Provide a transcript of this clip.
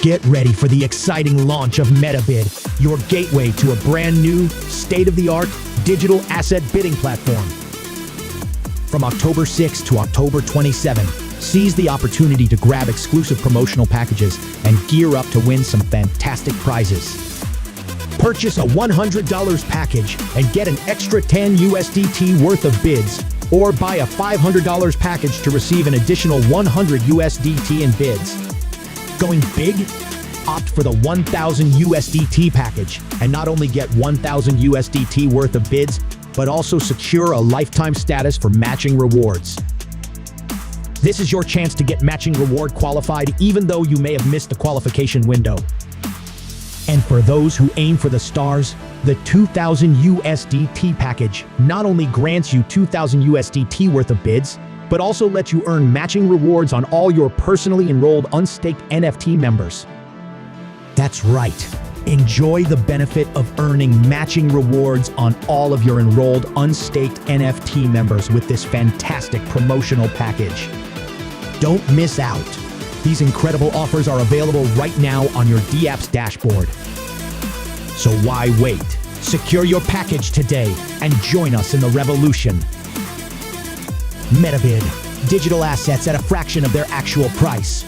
Get ready for the exciting launch of MetaBid, your gateway to a brand new, state-of-the-art digital asset bidding platform. From October 6 to October 27, seize the opportunity to grab exclusive promotional packages and gear up to win some fantastic prizes. Purchase a $100 package and get an extra 10 USDT worth of bids, or buy a $500 package to receive an additional 100 USDT in bids. Going big? Opt for the 1,000 USDT package and not only get 1,000 USDT worth of bids, but also secure a lifetime status for matching rewards. This is your chance to get matching reward qualified even though you may have missed the qualification window. And for those who aim for the stars, the 2,000 USDT package not only grants you 2,000 USDT worth of bids, but also lets you earn matching rewards on all your personally enrolled unstaked NFT members. That's right. Enjoy the benefit of earning matching rewards on all of your enrolled unstaked NFT members with this fantastic promotional package. Don't miss out. These incredible offers are available right now on your DApp's dashboard. So why wait? Secure your package today and join us in the revolution. MetaBid, digital assets at a fraction of their actual price.